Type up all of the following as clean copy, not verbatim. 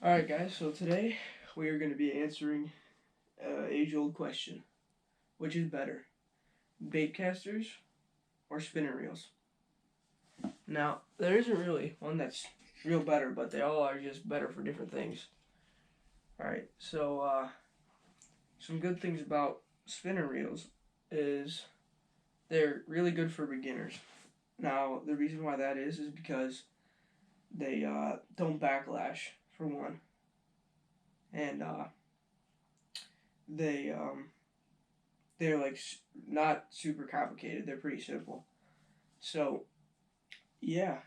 Alright guys, so today we are going to be answering an age-old question. Which is better, baitcasters or spinning reels? Now, there isn't really one that's real better, but they all are just better for different things. Alright, so some good things about spinning reels is they're really good for beginners. Now, the reason why that is because they don't backlash, for one. And they're like not super complicated. They're pretty simple. So yeah,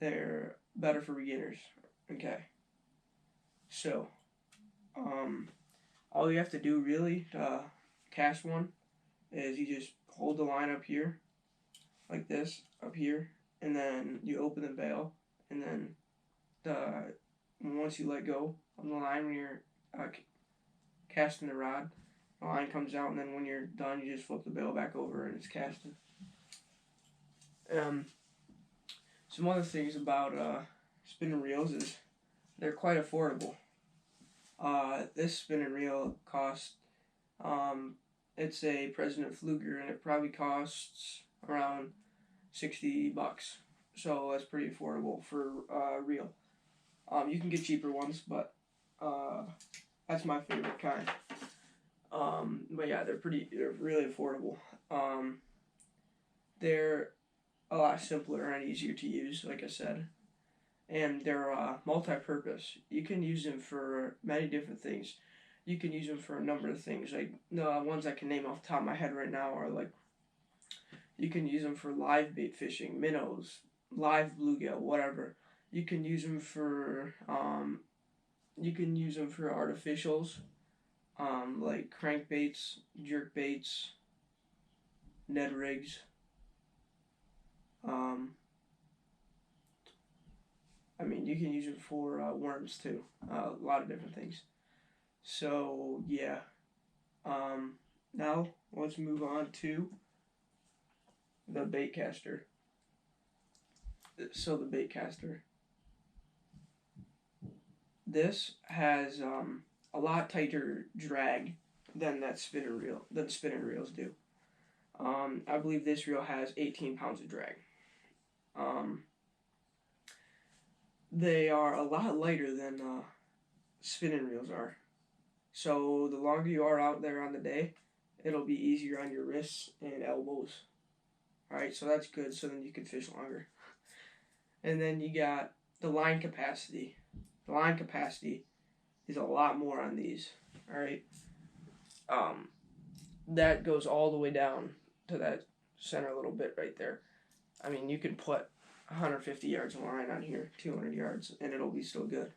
they're better for beginners. Okay. So all you have to do really to cast one is you just hold the line up here, like this, up here, and then you open the bail, and then once you let go on the line when you're casting the rod, the line comes out, and then when you're done, you just flip the bail back over and it's casted. Some other things about spinning reels is they're quite affordable. This spinning reel costs, it's a President Pfluger, and it probably costs around $60. So that's pretty affordable for a reel. You can get cheaper ones, but that's my favorite kind. But yeah, they're really affordable. They're a lot simpler and easier to use, like I said. And they're multi-purpose. You can use them for many different things. You can use them for a number of things. Like the ones I can name off the top of my head right now are like, you can use them for live bait fishing, minnows, live bluegill, whatever. You can use them for artificials, like crankbaits, jerkbaits, Ned rigs. You can use them for worms too. A lot of different things. So yeah. Now let's move on to the baitcaster. So the baitcaster. This has a lot tighter drag than spinning reels do. I believe this reel has 18 pounds of drag. They are a lot lighter than spinning reels are. So the longer you are out there on the day, it'll be easier on your wrists and elbows. Alright, so that's good, so then you can fish longer. And then you got the line capacity. The line capacity is a lot more on these. Alright. That goes all the way down to that center little bit right there. You can put 150 yards of line on here, 200 yards, and it'll be still good.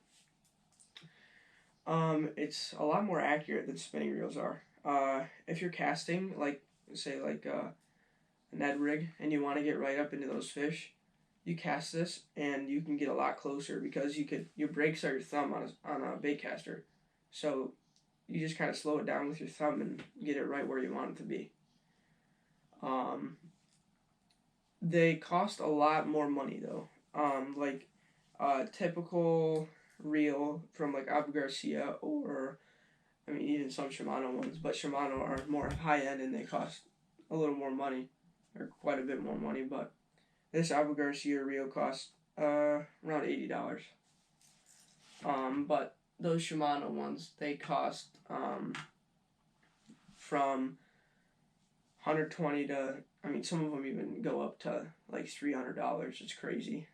It's a lot more accurate than spinning reels are. If you're casting, say a Ned rig, and you want to get right up into those fish, you cast this, and you can get a lot closer because your brakes are your thumb on a baitcaster. So you just kind of slow it down with your thumb and get it right where you want it to be. They cost a lot more money though. A typical reel from like Abu Garcia, or even some Shimano ones, but Shimano are more high end and they cost a little more money, or quite a bit more money. But this Abu Garcia reel costs around $80. But those Shimano ones, they cost from $120 to, some of them even go up to like $300. It's crazy.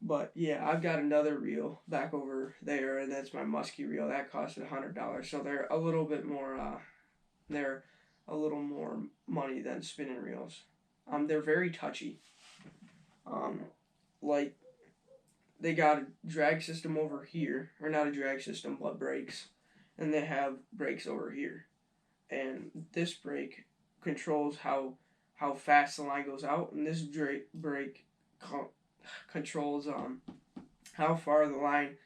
But yeah, I've got another reel back over there, and that's my musky reel. That costed $100. So they're a little bit more, money than spinning reels. They're very touchy. They got a drag system over here, or not a drag system, but brakes, and they have brakes over here. And this brake controls how fast the line goes out, and this brake controls how far the line,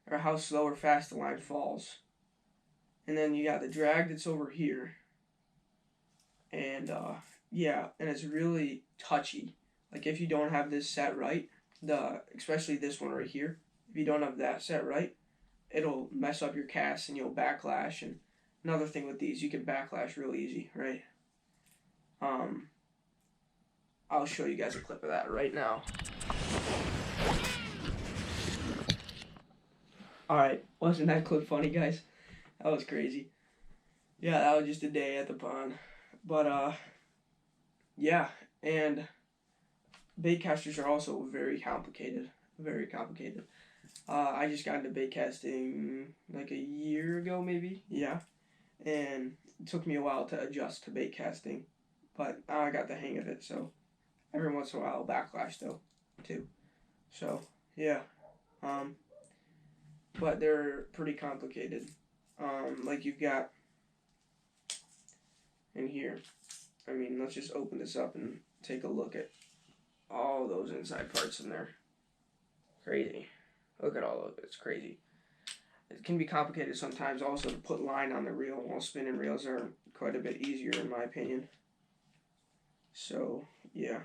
or how slow or fast the line falls. And then you got the drag that's over here, and and it's really touchy. Like if you don't have this set right, especially this one right here, if you don't have that set right, it'll mess up your cast and you'll backlash. And another thing with these, you can backlash real easy, right? I'll show you guys a clip of that right now. Alright, wasn't that clip funny, guys? That was crazy. Yeah, that was just a day at the pond. But, yeah, and baitcasters are also very complicated. Very complicated. I just got into baitcasting like a year ago, maybe. Yeah. And it took me a while to adjust to baitcasting. But now I got the hang of it, so every once in a while I'll backlash, though, too. So, yeah. But they're pretty complicated. Like you've got in here. I mean, let's just open this up and take a look at all those inside parts in there. Crazy. Look at all of it. It's crazy. It can be complicated sometimes also to put line on the reel, while spinning reels are quite a bit easier in my opinion. So, yeah.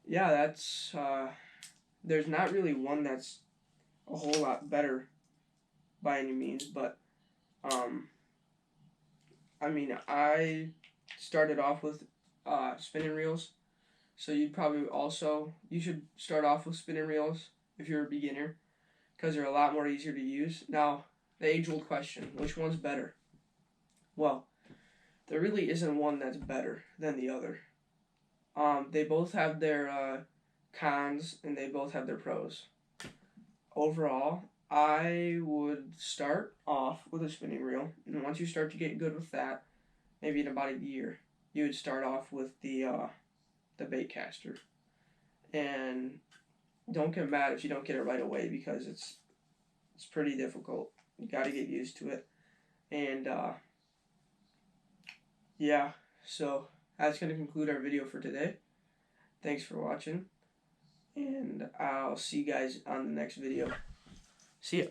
Yeah, that's, there's not really one that's a whole lot better by any means, but, I mean, I started off with, spinning reels, so you should start off with spinning reels if you're a beginner, because they're a lot more easier to use. Now, the age-old question, which one's better? Well, there really isn't one that's better than the other. They both have their cons and they both have their pros. Overall, I would start off with a spinning reel, and once you start to get good with that, maybe in about a year, you would start off with the Baitcaster. And don't get mad if you don't get it right away, because it's pretty difficult. You got to get used to it. And yeah, so that's going to conclude our video for today. Thanks for watching, and I'll see you guys on the next video. See ya.